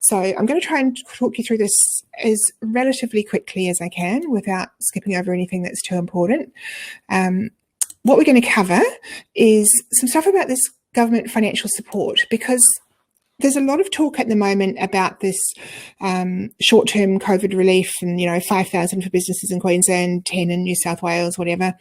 So I'm going to try and talk you through this as relatively quickly as I can without skipping over anything that's too important. What we're going to cover is some stuff about this government financial support, because there's a lot of talk at the moment about this short-term COVID relief and, 5,000 for businesses in Queensland, 10 in New South Wales, whatever.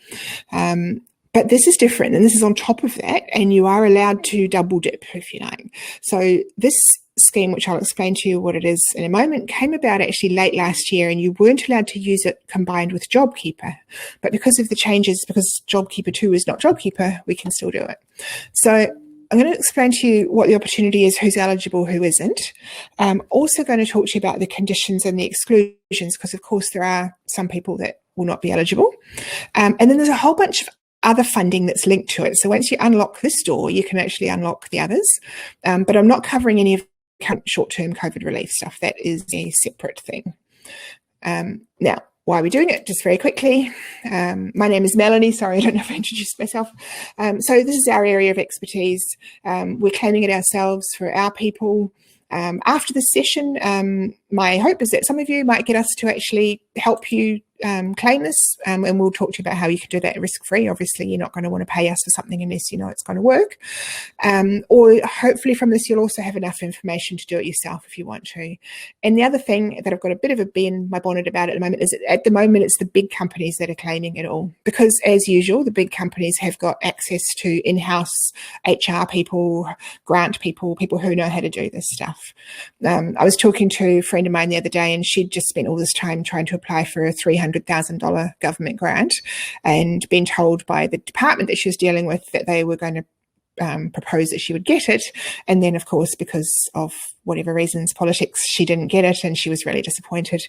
But this is different, and this is on top of that, and you are allowed to double dip if you like. So this scheme, which I'll explain to you what it is in a moment, came about actually late last year, and you weren't allowed to use it combined with JobKeeper. But because of the changes, because JobKeeper 2 is not JobKeeper, we can still do it. So I'm going to explain to you what the opportunity is, who's eligible, who isn't. I'm also going to talk to you about the conditions and the exclusions, because of course there are some people that will not be eligible. And then there's a whole bunch of other funding that's linked to it. So once you unlock this door, you can actually unlock the others. But I'm not covering any of the short-term COVID relief stuff. That is a separate thing. Now, why are we doing it? Just very quickly. My name is Melanie. Sorry, I don't know if I introduced myself. So this is our area of expertise. We're claiming it ourselves for our people. After this session, my hope is that some of you might get us to actually help you claim this, and we'll talk to you about how you can do that risk-free. Obviously, you're not going to want to pay us for something unless you know it's going to work. Or hopefully from this, you'll also have enough information to do it yourself if you want to. And the other thing that I've got a bit of a bee in my bonnet about at the moment is that at the moment, it's the big companies that are claiming it all. Because as usual, the big companies have got access to in-house HR people, grant people, people who know how to do this stuff. I was talking to a friend of mine the other day, and she'd just spent all this time trying to apply for a $300,000 government grant and been told by the department that she was dealing with that they were going to propose that she would get it. And then, of course, because of whatever reasons, politics, she didn't get it, and she was really disappointed.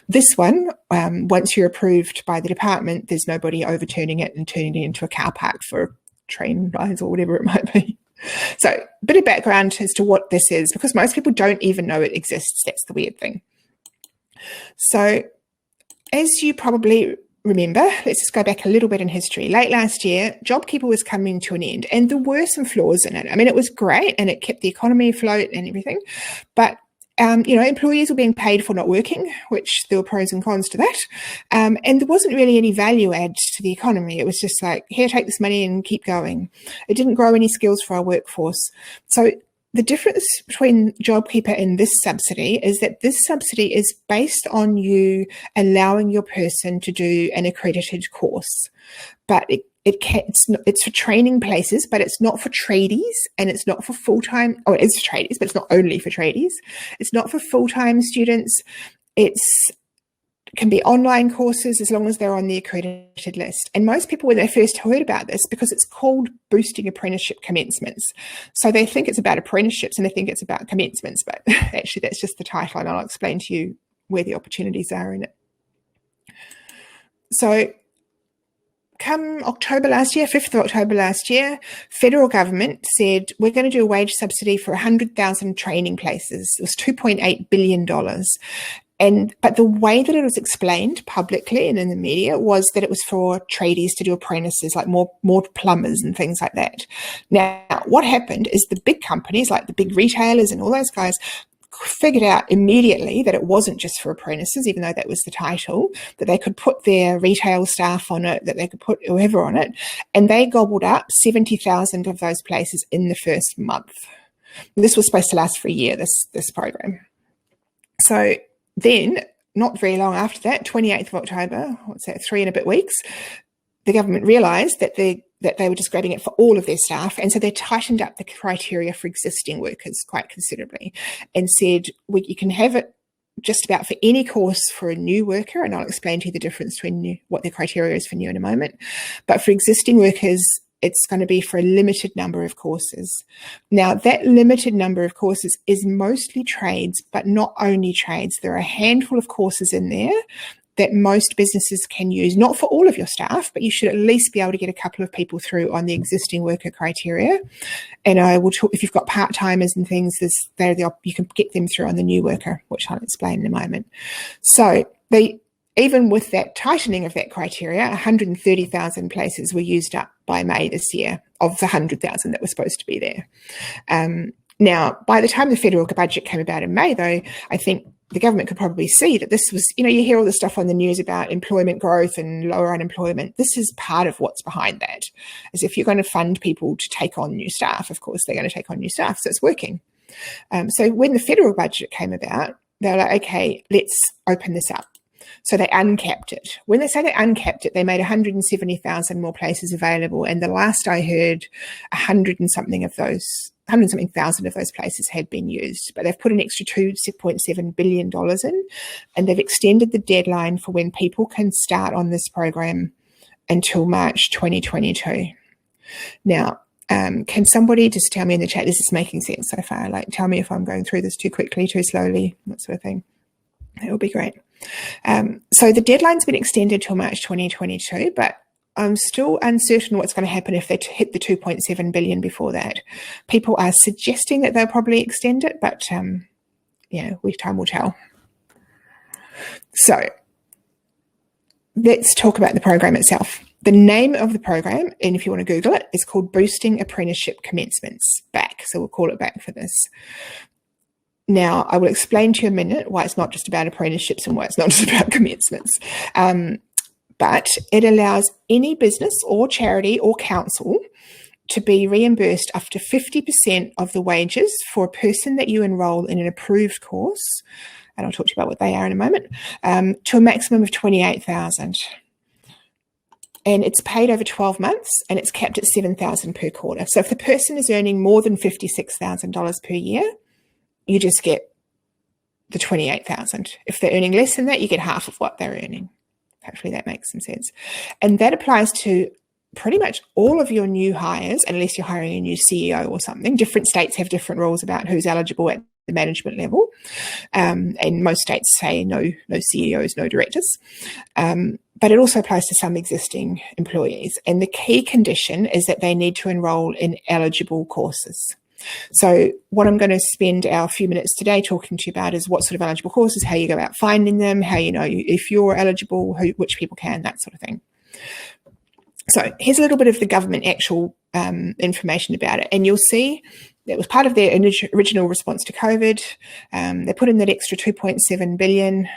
This one, once you're approved by the department, there's nobody overturning it and turning it into a car park for train rides or whatever it might be. So a bit of background as to what this is, because most people don't even know it exists. That's the weird thing. So as you probably remember, let's just go back a little bit in history. Late last year, JobKeeper was coming to an end, and there were some flaws in it. I mean, it was great, and it kept the economy afloat and everything. But, employees were being paid for not working, which there were pros and cons to that. And there wasn't really any value add to the economy. It was just like, here, take this money and keep going. It didn't grow any skills for our workforce. So the difference between JobKeeper and this subsidy is that this subsidy is based on you allowing your person to do an accredited course, but it's for training places, but it's not for tradies, and it's not for full-time. Oh, it is for tradies, but it's not only for tradies. It's not for full-time students. It's can be online courses as long as they're on the accredited list. And most people, when they first heard about this, because it's called boosting apprenticeship commencements, so they think it's about apprenticeships and they think it's about commencements, but actually that's just the title, and I'll explain to you where the opportunities are in it. So come October last year, 5th of October last year, federal government said, we're going to do a wage subsidy for 100,000 training places. It was $2.8 billion. But the way that it was explained publicly and in the media was that it was for tradies to do apprentices, like more plumbers and things like that. Now, what happened is the big companies, like the big retailers and all those guys, figured out immediately that it wasn't just for apprentices, even though that was the title, that they could put their retail staff on it, that they could put whoever on it, and they gobbled up 70,000 of those places in the first month. This was supposed to last for a year, this program. So then, not very long after that, 28th of October, what's that, 3 and a bit weeks, the government realised that they were just grabbing it for all of their staff, and so they tightened up the criteria for existing workers quite considerably and said, you can have it just about for any course for a new worker, and I'll explain to you the difference between what the criteria is for new in a moment, but for existing workers, it's going to be for a limited number of courses. Now, that limited number of courses is mostly trades, but not only trades. There are a handful of courses in there that most businesses can use, not for all of your staff, but you should at least be able to get a couple of people through on the existing worker criteria. And I will talk, if you've got part-timers and things, you can get them through on the new worker, which I'll explain in a moment. So even with that tightening of that criteria, 130,000 places were used up by May this year of the 100,000 that were supposed to be there. Now, by the time the federal budget came about in May, though, I think the government could probably see that this was, you hear all this stuff on the news about employment growth and lower unemployment. This is part of what's behind that. As if you're going to fund people to take on new staff, of course, they're going to take on new staff. So it's working. So when the federal budget came about, they were like, okay, let's open this up. So they uncapped it. When they say they uncapped it, they made 170,000 more places available. And the last I heard, 100-something thousand of those places had been used. But they've put an extra $2.7 billion in, and they've extended the deadline for when people can start on this program until March 2022. Now, can somebody just tell me in the chat, this is making sense so far? Like, tell me if I'm going through this too quickly, too slowly, that sort of thing. That would be great. So the deadline's been extended till March 2022, but I'm still uncertain what's going to happen if they hit the 2.7 billion before that. People are suggesting that they'll probably extend it, but time will tell. So let's talk about the program itself. The name of the program, and if you want to Google it, is called Boosting Apprenticeship Commencements Back. So we'll call it back for this. Now, I will explain to you in a minute why it's not just about apprenticeships and why it's not just about commencements. But it allows any business or charity or council to be reimbursed up to 50% of the wages for a person that you enrol in an approved course, and I'll talk to you about what they are in a moment, to a maximum of $28,000. And it's paid over 12 months, and it's capped at $7,000 per quarter. So if the person is earning more than $56,000 per year, you just get the $28,000. If they're earning less than that, you get half of what they're earning. Hopefully that makes some sense. And that applies to pretty much all of your new hires, unless you're hiring a new CEO or something. Different states have different rules about who's eligible at the management level. And most states say no CEOs, no directors. But it also applies to some existing employees. And the key condition is that they need to enroll in eligible courses. So what I'm going to spend our few minutes today talking to you about is what sort of eligible courses, how you go about finding them, how you know if you're eligible, which people can, that sort of thing. So here's a little bit of the government actual information about it. And you'll see that was part of their original response to COVID. They put in that extra 2.7 billion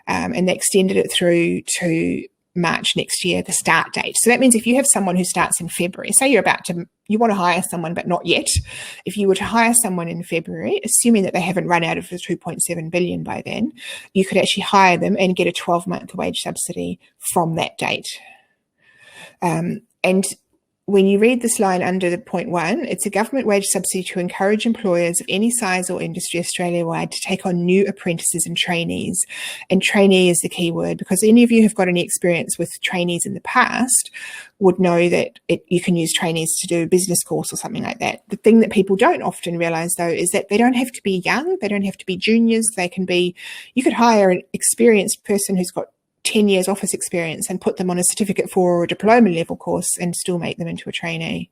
and they extended it through to March next year, the start date. So that means if you have someone who starts in February, say you want to hire someone, but not yet. If you were to hire someone in February, assuming that they haven't run out of the 2.7 billion by then, you could actually hire them and get a 12-month wage subsidy from that date. And when you read this line under the point 1, it's a government wage subsidy to encourage employers of any size or industry Australia-wide to take on new apprentices and trainees. And trainee is the key word, because any of you who've got any experience with trainees in the past would know that you can use trainees to do a business course or something like that. The thing that people don't often realise, though, is that they don't have to be young. They don't have to be juniors. You could hire an experienced person who's got 10 years office experience and put them on a certificate 4 or a diploma level course and still make them into a trainee.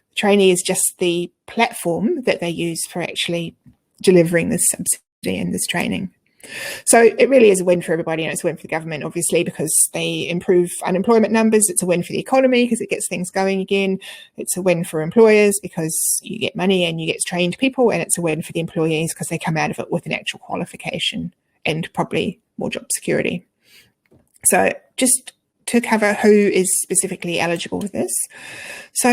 The trainee is just the platform that they use for actually delivering this subsidy and this training. So it really is a win for everybody, and it's a win for the government, obviously, because they improve unemployment numbers. It's a win for the economy because it gets things going again. It's a win for employers because you get money and you get trained people, and it's a win for the employees because they come out of it with an actual qualification and probably more job security. So just to cover who is specifically eligible for this. So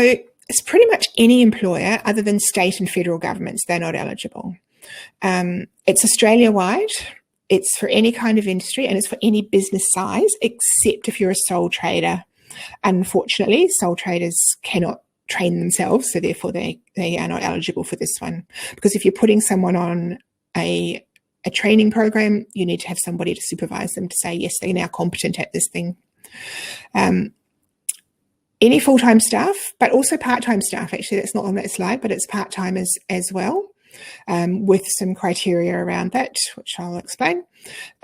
it's pretty much any employer other than state and federal governments, they're not eligible. It's Australia-wide. It's for any kind of industry, and it's for any business size, except if you're a sole trader. Unfortunately, sole traders cannot train themselves, so therefore they are not eligible for this one. Because if you're putting someone on a training program, you need to have somebody to supervise them to say, yes, they're now competent at this thing. Any full-time staff, but also part-time staff. Actually, that's not on that slide, but it's part-time as well, with some criteria around that, which I'll explain.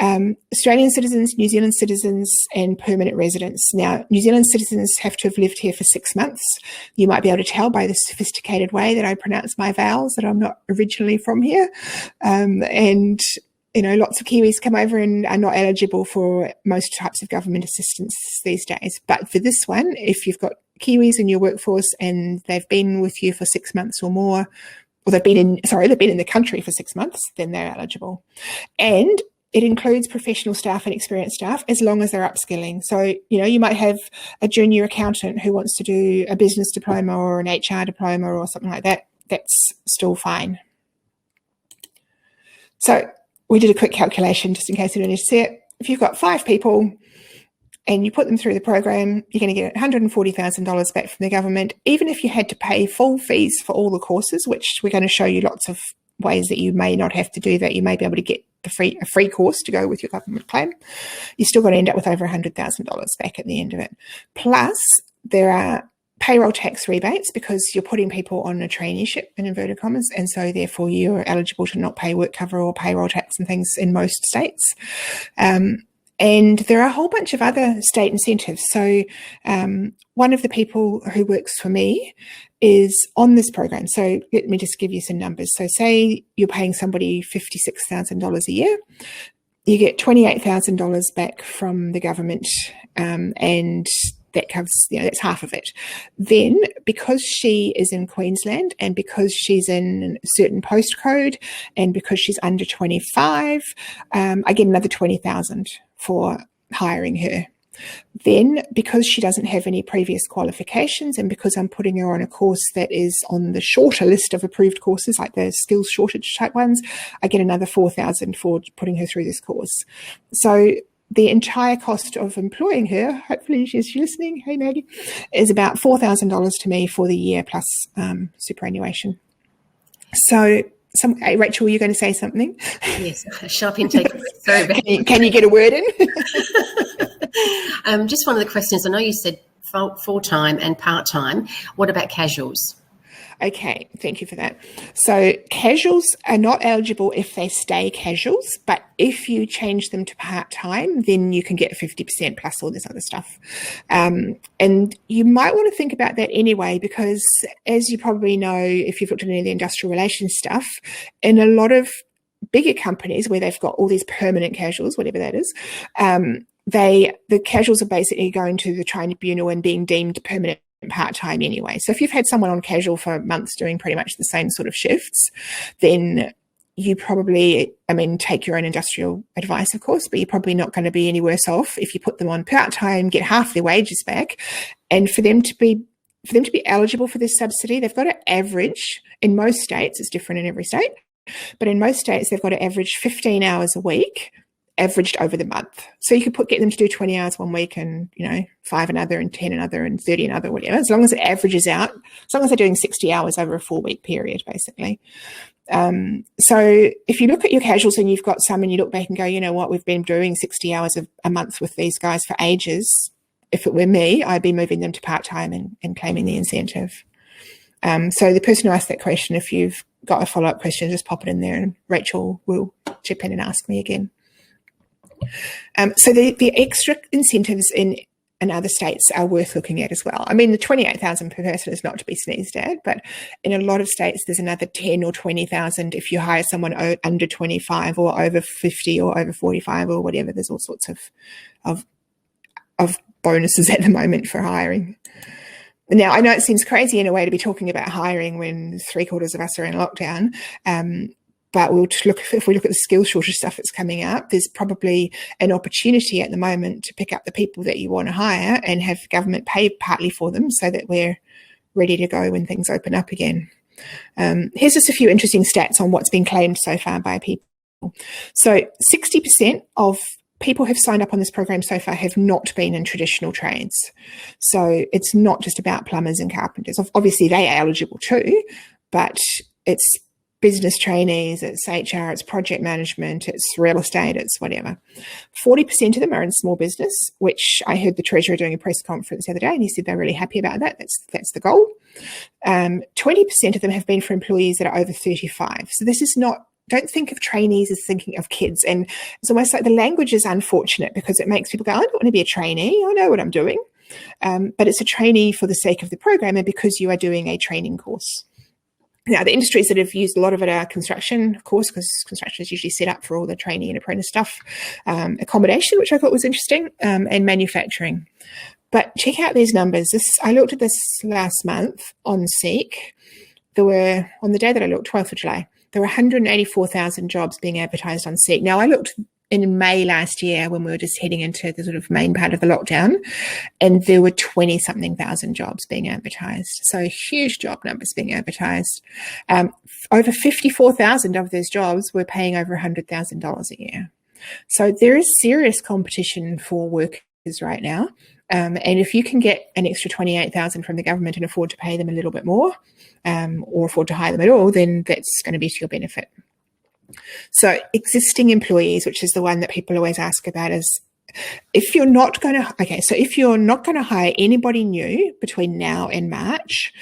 Australian citizens, New Zealand citizens, and permanent residents. Now, New Zealand citizens have to have lived here for 6 months. You might be able to tell by the sophisticated way that I pronounce my vowels that I'm not originally from here. And lots of Kiwis come over and are not eligible for most types of government assistance these days. But for this one, if you've got Kiwis in your workforce and they've been with you for 6 months or more, or they've been in the country for 6 months, then they're eligible. And it includes professional staff and experienced staff as long as they're upskilling. So, you might have a junior accountant who wants to do a business diploma or an HR diploma or something like that. That's still fine. So we did a quick calculation just in case you don't need to see it. If you've got 5 people and you put them through the program, you're going to get $140,000 back from the government, even if you had to pay full fees for all the courses, which we're going to show you lots of ways that you may not have to do that. You may be able to get a free course to go with your government claim. You're still going to end up with over $100,000 back at the end of it. Plus, there are payroll tax rebates because you're putting people on a traineeship in inverted commas, and so therefore you're eligible to not pay work cover or payroll tax and things in most states. And there are a whole bunch of other state incentives. So one of the people who works for me is on this program. So let me just give you some numbers. So say you're paying somebody $56,000 a year, you get $28,000 back from the government, and that covers, that's half of it. Then, because she is in Queensland and because she's in a certain postcode and because she's under 25, I get another $20,000 for hiring her. Then, because she doesn't have any previous qualifications and because I'm putting her on a course that is on the shorter list of approved courses, like the skills shortage type ones, I get another $4,000 for putting her through this course. So the entire cost of employing her, hopefully she's listening, hey Maggie, is about $4,000 to me for the year plus superannuation. So, Rachel, were you going to say something? Yes, sharp intake. Sorry, can you get a word in? Just one of the questions. I know you said full-time and part-time. What about casuals? Okay, thank you for that. So casuals are not eligible if they stay casuals, but if you change them to part-time, then you can get 50% plus all this other stuff. And you might want to think about that anyway, because as you probably know, if you've looked at any of the industrial relations stuff, in a lot of bigger companies where they've got all these permanent casuals, whatever that is, the casuals are basically going to the tribunal and being deemed permanent part-time anyway. So if you've had someone on casual for months doing pretty much the same sort of shifts, then you probably, take your own industrial advice, of course, but you're probably not going to be any worse off if you put them on part-time, get half their wages back. And for them to be eligible for this subsidy, they've got to average, in most states, it's different in every state, but in most states, they've got to average 15 hours a week averaged over the month. So you could get them to do 20 hours one week and, 5 another and 10 another and 30 another, whatever, as long as it averages out, as long as they're doing 60 hours over a 4-week period, basically. So if you look at your casuals and you've got some and you look back and go, you know what, we've been doing 60 hours a month with these guys for ages. If it were me, I'd be moving them to part-time and claiming the incentive. So the person who asked that question, if you've got a follow-up question, just pop it in there and Rachel will chip in and ask me again. So the extra incentives in other states are worth looking at as well. The 28,000 per person is not to be sneezed at, but in a lot of states, there's another 10 or 20,000 if you hire someone under 25 or over 50 or over 45 or whatever. There's all sorts of bonuses at the moment for hiring. Now, I know it seems crazy in a way to be talking about hiring when 3/4 of us are in lockdown. But if we look at the skills shortage stuff that's coming up, there's probably an opportunity at the moment to pick up the people that you want to hire and have government pay partly for them so that we're ready to go when things open up again. Here's just a few interesting stats on what's been claimed so far by people. So 60% of people who've signed up on this program so far have not been in traditional trades. So it's not just about plumbers and carpenters. Obviously, they are eligible too, but it's business trainees, it's HR, it's project management, it's real estate, it's whatever. 40% of them are in small business, which I heard the Treasurer doing a press conference the other day, and he said they're really happy about that. That's the goal. 20% of them have been for employees that are over 35. So this is not, don't think of trainees as thinking of kids. And it's almost like the language is unfortunate because it makes people go, I don't want to be a trainee. I know what I'm doing. But it's a trainee for the sake of the program and because you are doing a training course. Now, the industries that have used a lot of it are construction, of course, because construction is usually set up for all the trainee and apprentice stuff, accommodation, which I thought was interesting, and manufacturing. But check out these numbers. I looked at this last month on Seek. there were, on the day that I looked, 12th of July, there were 184,000 jobs being advertised on Seek. Now, I looked in May last year when we were just heading into the sort of main part of the lockdown, and there were 20-something thousand jobs being advertised. So huge job numbers being advertised. Over 54,000 of those jobs were paying over $100,000 a year. So there is serious competition for workers right now. And if you can get an extra 28,000 from the government and afford to pay them a little bit more, or afford to hire them at all, then that's going to be to your benefit. So existing employees, which is the one that people always ask about, is if you're not going to hire anybody new between now and March,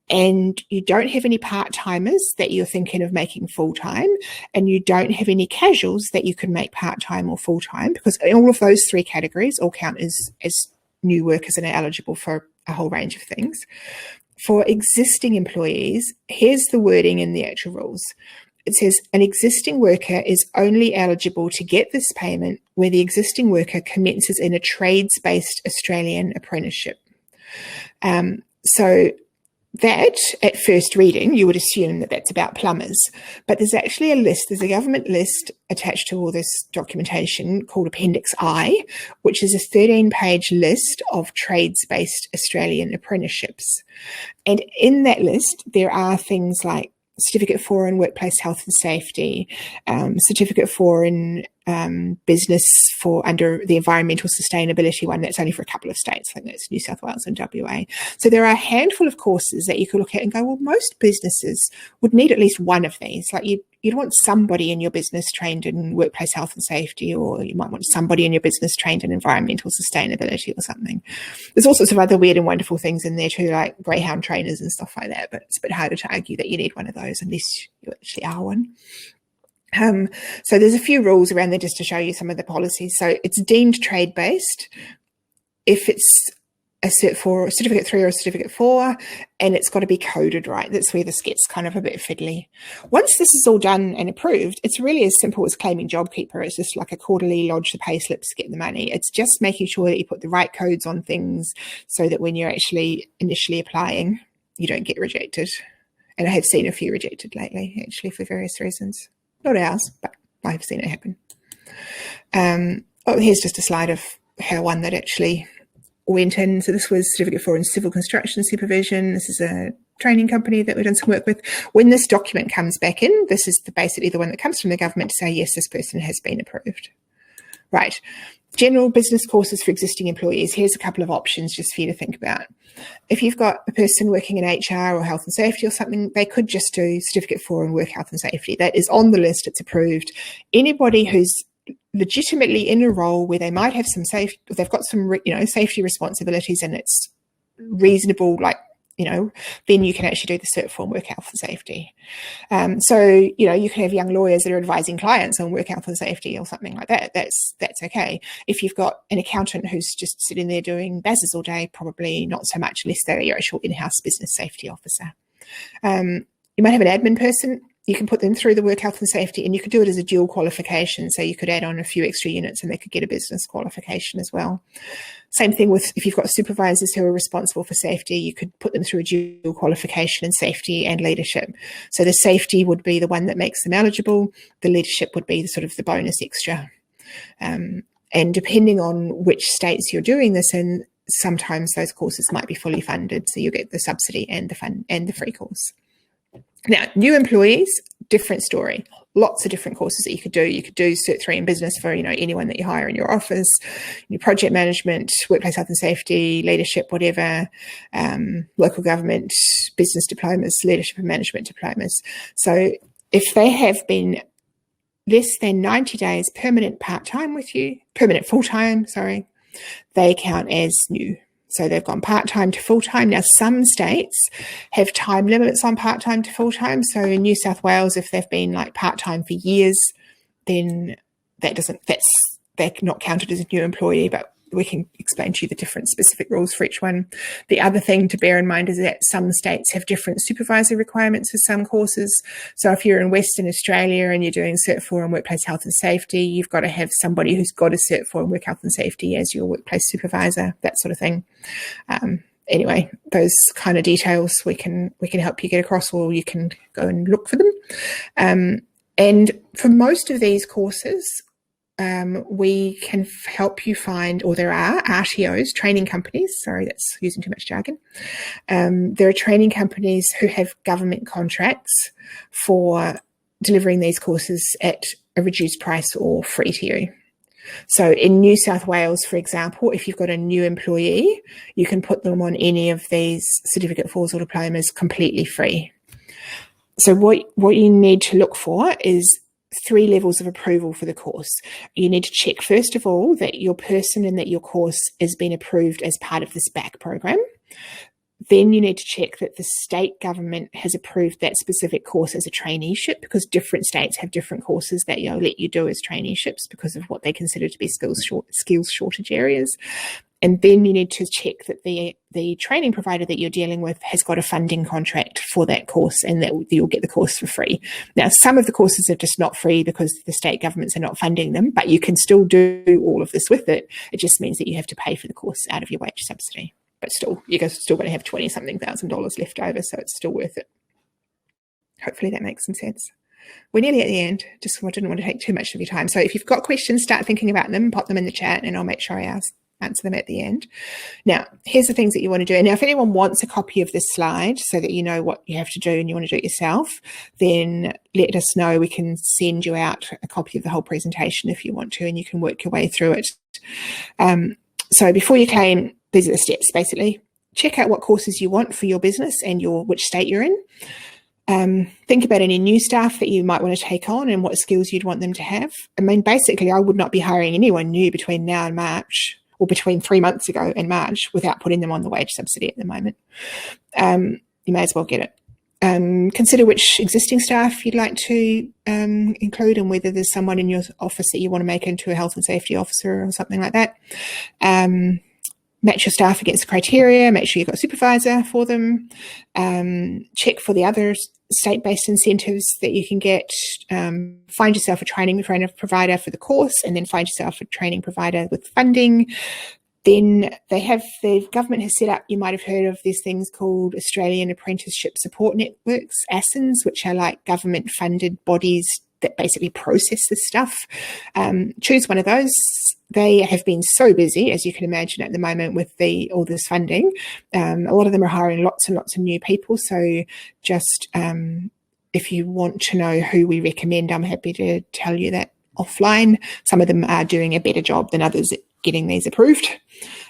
and you don't have any part-timers that you're thinking of making full-time, and you don't have any casuals that you can make part-time or full-time, because all of those three categories all count as new workers and are eligible for a whole range of things. For existing employees, here's the wording in the actual rules. It says an existing worker is only eligible to get this payment where the existing worker commences in a trades-based Australian apprenticeship. So that, at first reading, you would assume that that's about plumbers. But there's actually a list, there's a government list attached to all this documentation called Appendix I, which is a 13-page list of trades-based Australian apprenticeships. And in that list, there are things like Certificate 4 in Workplace Health and Safety, Certificate 4 in Business for under the Environmental Sustainability one. That's only for a couple of states, I think that's New South Wales and WA. So there are a handful of courses that you could look at and go, well, most businesses would need at least one of these. Like you'd want somebody in your business trained in workplace health and safety, or you might want somebody in your business trained in environmental sustainability or something. There's all sorts of other weird and wonderful things in there too, like greyhound trainers and stuff like that, but it's a bit harder to argue that you need one of those unless you actually are one. So there's a few rules around there just to show you some of the policies. So it's deemed trade-based if it's a Cert 4, a Certificate 3 or a Certificate 4, and it's got to be coded right. That's where this gets kind of a bit fiddly. Once this is all done and approved, it's really as simple as claiming JobKeeper. It's just like a quarterly lodge the pay slips, get the money. It's just making sure that you put the right codes on things so that when you're actually initially applying, you don't get rejected. And I have seen a few rejected lately, actually, for various reasons. Not ours, but I have seen it happen. Here's just a slide of how one that actually went in. So this was Certificate 4 in Civil Construction Supervision. This is a training company that we've done some work with. When this document comes back in, this is basically the one that comes from the government to say, yes, this person has been approved. Right. General business courses for existing employees. Here's a couple of options just for you to think about. If you've got a person working in HR or health and safety or something, they could just do Certificate 4 in Work Health and Safety. That is on the list. It's approved. Anybody who's legitimately in a role where they might have some they've got some, safety responsibilities and it's reasonable, then you can actually do the Cert 4 in Work Health and Safety. So you can have young lawyers that are advising clients on work health and safety or something like that. That's okay. If you've got an accountant who's just sitting there doing BASs all day, probably not so much unless they're your actual in-house business safety officer. You might have an admin person. You can put them through the work health and safety, and you could do it as a dual qualification. So you could add on a few extra units and they could get a business qualification as well. Same thing with if you've got supervisors who are responsible for safety, you could put them through a dual qualification in safety and leadership. So the safety would be the one that makes them eligible. The leadership would be the sort of the bonus extra. And depending on which states you're doing this in, sometimes those courses might be fully funded. So you get the subsidy and the free course. Now, new employees, different story. Lots of different courses that you could do. You could do Cert 3 in business for, anyone that you hire in your office, project management, workplace health and safety, leadership, whatever, local government, business diplomas, leadership and management diplomas. So if they have been less than 90 days permanent part-time with you, permanent full-time, they count as new. So they've gone part-time to full-time. Now, some states have time limits on part-time to full-time. So in New South Wales, if they've been part-time for years, then they're not counted as a new employee, but we can explain to you the different specific rules for each one. The other thing to bear in mind is that some states have different supervisor requirements for some courses. So if you're in Western Australia and you're doing Cert 4 in Workplace Health and Safety, you've got to have somebody who's got a Cert 4 in Work Health and Safety as your workplace supervisor, that sort of thing. anyway, those kind of details we can help you get across, or you can go and look for them. And for most of these courses, we can help you find, or there are RTOs, training companies. Sorry, that's using too much jargon. There are training companies who have government contracts for delivering these courses at a reduced price or free to you. So in New South Wales, for example, if you've got a new employee, you can put them on any of these certificate 4s or diplomas completely free. So what you need to look for is 3 levels of approval for the course. You need to check, first of all, that your person and that your course has been approved as part of this back program. Then you need to check that the state government has approved that specific course as a traineeship, because different states have different courses that let you do as traineeships because of what they consider to be skills shortage areas. And then you need to check that the training provider that you're dealing with has got a funding contract for that course, and that you'll get the course for free. Now, some of the courses are just not free because the state governments are not funding them, but you can still do all of this with it. It just means that you have to pay for the course out of your wage subsidy. But still, you're still going to have $20-something thousand left over, so it's still worth it. Hopefully that makes some sense. We're nearly at the end. Just didn't want to take too much of your time. So if you've got questions, start thinking about them, pop them in the chat, and I'll make sure I answer them at the end. Now, here's the things that you want to do. And now, if anyone wants a copy of this slide so that you know what you have to do and you want to do it yourself, then let us know. We can send you out a copy of the whole presentation if you want to, and you can work your way through it. So before you claim, these are the steps, basically. Check out what courses you want for your business and which state you're in. Think about any new staff that you might want to take on and what skills you'd want them to have. I mean, basically, I would not be hiring anyone new between now and March, or between 3 months ago and March, without putting them on the wage subsidy at the moment. You may as well get it. Consider which existing staff you'd like to include, and whether there's someone in your office that you want to make into a health and safety officer or something like that. Match your staff against the criteria, make sure you've got a supervisor for them, check for the other state-based incentives that you can get, find yourself a training provider for the course, and then find yourself a training provider with funding. Then the government has set up, you might have heard of these things called Australian Apprenticeship Support Networks, ASINs, which are like government-funded bodies that basically process this stuff. Choose one of those. They have been so busy, as you can imagine, at the moment with all this funding. A lot of them are hiring lots and lots of new people. So just if you want to know who we recommend, I'm happy to tell you that offline. Some of them are doing a better job than others at getting these approved.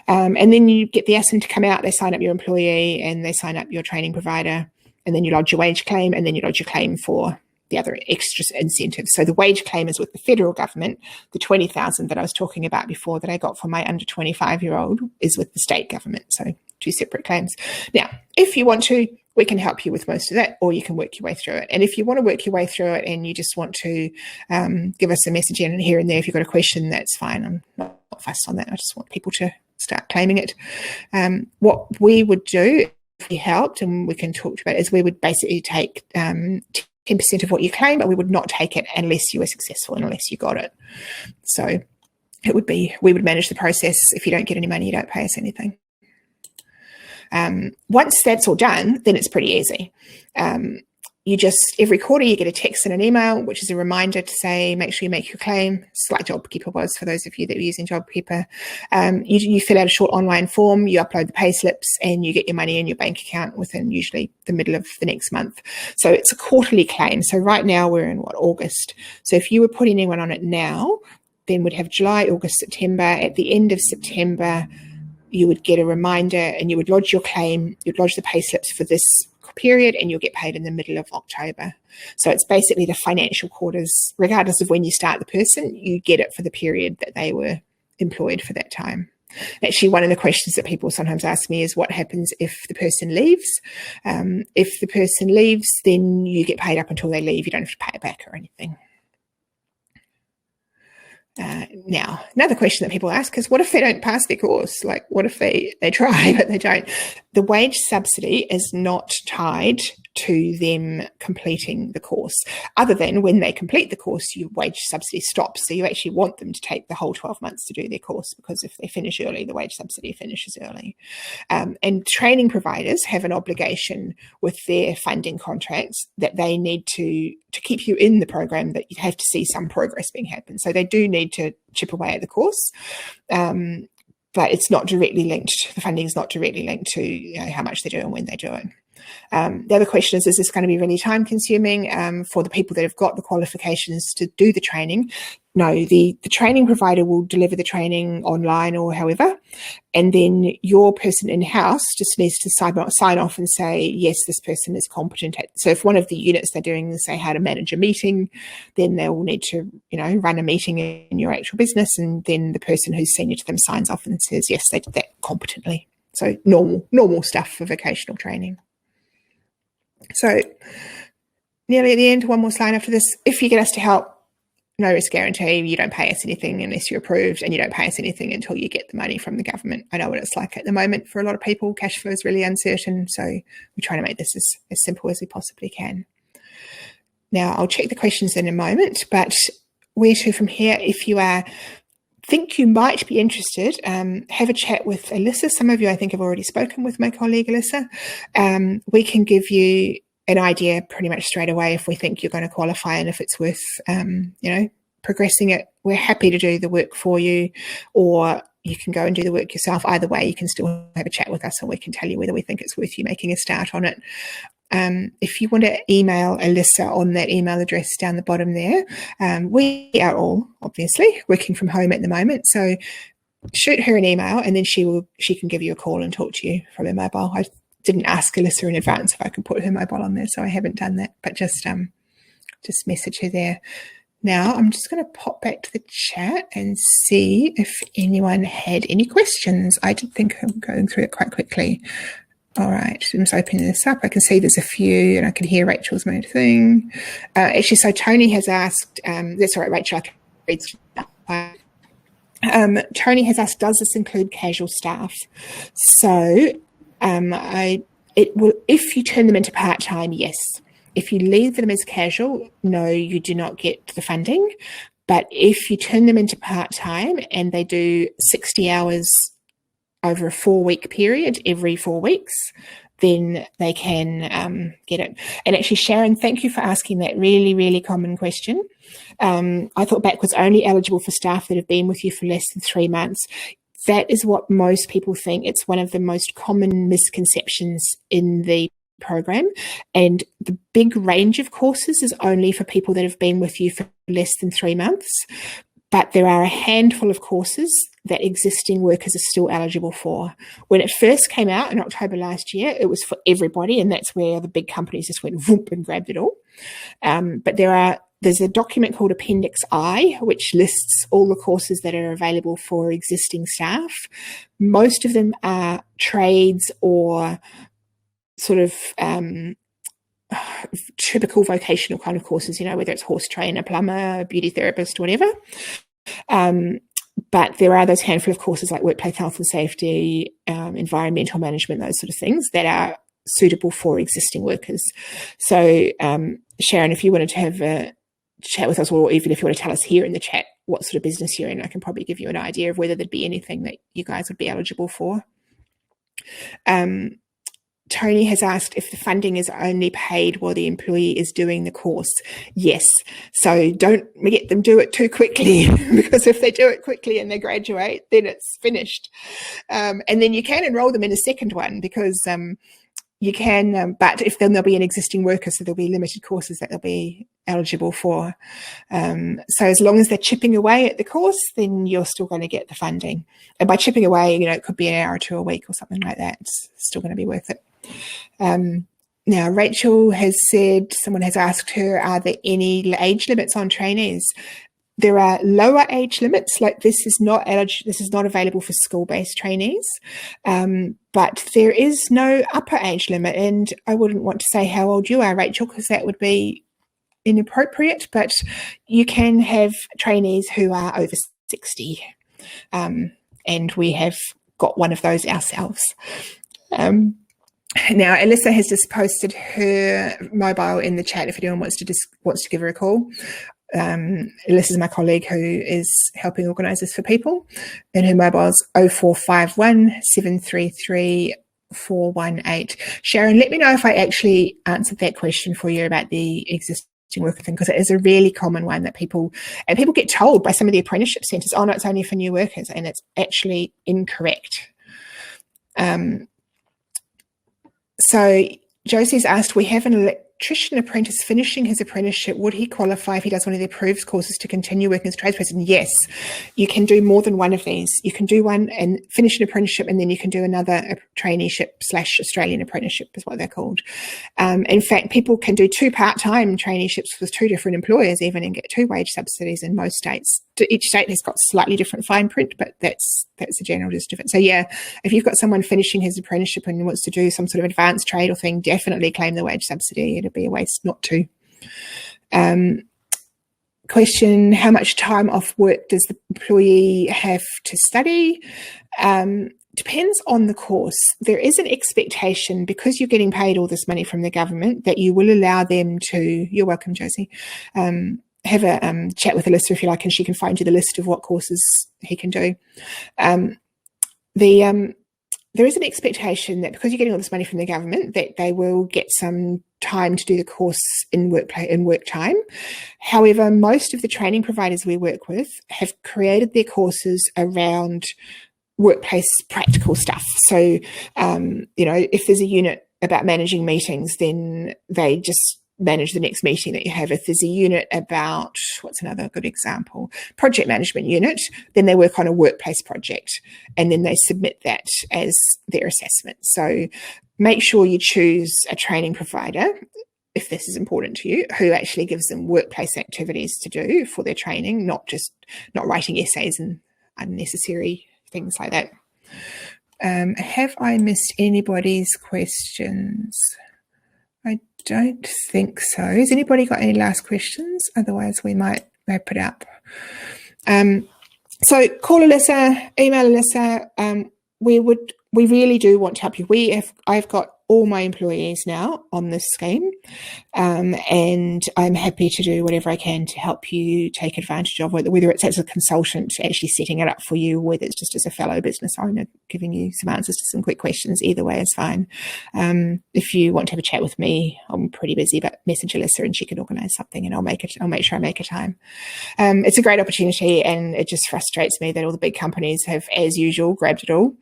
And then you get the ASIN to come out, they sign up your employee, and they sign up your training provider, and then you lodge your wage claim, and then you lodge your claim for the other extra incentives. So the wage claim is with the federal government. The 20,000 that I was talking about before that I got for my under 25-year-old is with the state government. So 2 separate claims. Now, if you want to, we can help you with most of that, or you can work your way through it. And if you want to work your way through it and you just want to give us a message in here and there, if you've got a question, that's fine. I'm not fussed on that. I just want people to start claiming it. What we would do if we helped, and we can talk about it, is we would basically take 10% of what you claim, but we would not take it unless you were successful and unless you got it. So it would be, we would manage the process. If you don't get any money, you don't pay us anything. Once that's all done, then it's pretty easy. You just, every quarter you get a text and an email, which is a reminder to say, make sure you make your claim. It's like JobKeeper was for those of you that were using JobKeeper. You fill out a short online form, you upload the pay slips, and you get your money in your bank account within usually the middle of the next month. So it's a quarterly claim. So right now we're in August. So if you were putting anyone on it now, then we'd have July, August, September. At the end of September, you would get a reminder and you would lodge your claim, you'd lodge the pay slips for this period, and you'll get paid in the middle of October. So it's basically the financial quarters, regardless of when you start the person, you get it for the period that they were employed for that time. Actually, one of the questions that people sometimes ask me is what happens if the person leaves? If the person leaves, then you get paid up until they leave. You don't have to pay it back or anything. Now, another question that people ask is, what if they don't pass their course? Like, what if they try, but they don't? The wage subsidy is not tied to them completing the course, other than when they complete the course, your wage subsidy stops. So you actually want them to take the whole 12 months to do their course, because if they finish early, the wage subsidy finishes early. And training providers have an obligation with their funding contracts that they need to keep you in the program, that you have to see some progress being happen. So they do need to chip away at the course. But it's not directly linked. The funding is not directly linked to how much they do and when they do it. The other question is this going to be really time consuming for the people that have got the qualifications to do the training? No, the training provider will deliver the training online or however, and then your person in-house just needs to sign off and say, yes, this person is competent. So if one of the units they're doing is, say, how to manage a meeting, then they will need to, run a meeting in your actual business, and then the person who's senior to them signs off and says, yes, they did that competently. So normal stuff for vocational training. So nearly at the end, one more slide after this. If you get us to help, no risk guarantee, you don't pay us anything unless you're approved, and you don't pay us anything until you get the money from the government. I know what it's like at the moment for a lot of people. Cash flow is really uncertain, so we're trying to make this as simple as we possibly can. Now, I'll check the questions in a moment, but where to from here? If you think you might be interested, have a chat with Alyssa. Some of you, I think, have already spoken with my colleague, Alyssa. We can give you an idea pretty much straight away if we think you're going to qualify and if it's worth, progressing it. We're happy to do the work for you, or you can go and do the work yourself. Either way, you can still have a chat with us, and we can tell you whether we think it's worth you making a start on it. If you want to email Alyssa on that email address down the bottom there, we are all obviously working from home at the moment, so shoot her an email and then she can give you a call and talk to you from her mobile. I didn't ask Alyssa in advance if I could put her mobile on there, so I haven't done that, but just message her there. Now I'm just going to pop back to the chat and see if anyone had any questions. I did think I'm going through it quite quickly. All right, I'm just opening this up. I can see there's a few, and I can hear Rachel's main thing. Actually, so Tony has asked, that's all right, Rachel, I can read. Tony has asked, does this include casual staff? So it will, if you turn them into part-time, yes. If you leave them as casual, no, you do not get the funding. But if you turn them into part-time and they do 60 hours over a 4-week period, every 4 weeks, then they can get it. And actually, Sharon, thank you for asking that really, really common question. I thought back was only eligible for staff that have been with you for less than 3 months. That is what most people think. It's one of the most common misconceptions in the program, and the big range of courses is only for people that have been with you for less than 3 months. But there are a handful of courses that existing workers are still eligible for. When it first came out in October last year, it was for everybody, and that's where the big companies just went whoop and grabbed it all. But there's a document called Appendix I, which lists all the courses that are available for existing staff. Most of them are trades or sort of typical vocational kind of courses, whether it's horse trainer, plumber, beauty therapist, whatever. But there are those handful of courses like workplace health and safety, environmental management, those sort of things that are suitable for existing workers. So, Sharon, if you wanted to have a chat with us, or even if you want to tell us here in the chat what sort of business you're in, I can probably give you an idea of whether there'd be anything that you guys would be eligible for. Tony has asked if the funding is only paid while the employee is doing the course. Yes. So don't get them do it too quickly, because if they do it quickly and they graduate, then it's finished. And then you can enroll them in a second one, because you can, but if then there'll be an existing worker, so there'll be limited courses that they'll be eligible for. So as long as they're chipping away at the course, then you're still going to get the funding. And by chipping away, it could be an hour or two a week or something like that. It's still going to be worth it. Now, Rachel has said, someone has asked her, are there any age limits on trainees? There are lower age limits, like this is not available for school-based trainees, but there is no upper age limit. And I wouldn't want to say how old you are, Rachel, because that would be inappropriate, but you can have trainees who are over 60, and we have got one of those ourselves. Now, Alyssa has just posted her mobile in the chat if anyone wants to give her a call. Alyssa's my colleague who is helping organise this for people, and her mobile's 0451 733 418. Sharon, let me know if I actually answered that question for you about the existing worker thing, because it is a really common one that people get told by some of the apprenticeship centres, oh no, it's only for new workers, and it's actually incorrect. So Josie's asked, we have an electrician apprentice finishing his apprenticeship. Would he qualify if he does one of the approved courses to continue working as a tradesperson? Yes, you can do more than one of these. You can do one and finish an apprenticeship, and then you can do another traineeship / Australian apprenticeship is what they're called. In fact, people can do 2 part-time traineeships with 2 different employers even and get 2 wage subsidies in most states. Each state has got slightly different fine print, but that's the general gist of it. So yeah, if you've got someone finishing his apprenticeship and wants to do some sort of advanced trade or thing, definitely claim the wage subsidy. It'd be a waste not to. Question, how much time off work does the employee have to study? Depends on the course. There is an expectation, because you're getting paid all this money from the government, that you will allow them to, you're welcome, Josie, have a chat with Alyssa if you like, and she can find you the list of what courses he can do. There is an expectation that because you're getting all this money from the government, that they will get some time to do the course in work time. However, most of the training providers we work with have created their courses around workplace practical stuff. So, if there's a unit about managing meetings, then they just manage the next meeting that you have. If there's a unit about, what's another good example, project management unit, then they work on a workplace project and then they submit that as their assessment. So make sure you choose a training provider, if this is important to you, who actually gives them workplace activities to do for their training, not writing essays and unnecessary things like that. Have I missed anybody's questions? I don't think so. Has anybody got any last questions? Otherwise, we might wrap it up. So call Alyssa, email Alyssa. We really do want to help you. I've got all my employees now on this scheme, and I'm happy to do whatever I can to help you take advantage of it, whether it's as a consultant actually setting it up for you, whether it's just as a fellow business owner giving you some answers to some quick questions. Either way is fine. If you want to have a chat with me, I'm pretty busy, but message Alyssa and she can organise something, and I'll make sure I make a time. It's a great opportunity, and it just frustrates me that all the big companies have, as usual, grabbed it all.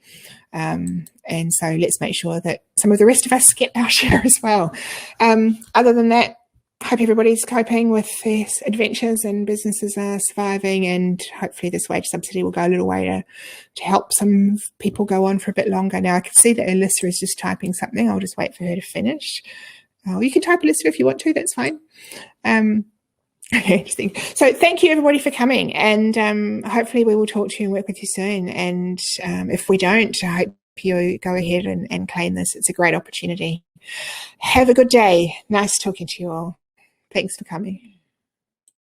And so let's make sure that some of the rest of us get our share as well. Other than that, hope everybody's coping with their adventures and businesses are surviving, and hopefully this wage subsidy will go a little way to help some people go on for a bit longer. Now I can see that Alyssa is just typing something. I'll just wait for her to finish. Oh, you can type Alyssa if you want to, that's fine. Okay, interesting. So thank you everybody for coming, and hopefully we will talk to you and work with you soon. And if we don't, I hope you go ahead and claim this. It's a great opportunity. Have a good day. Nice talking to you all. Thanks for coming.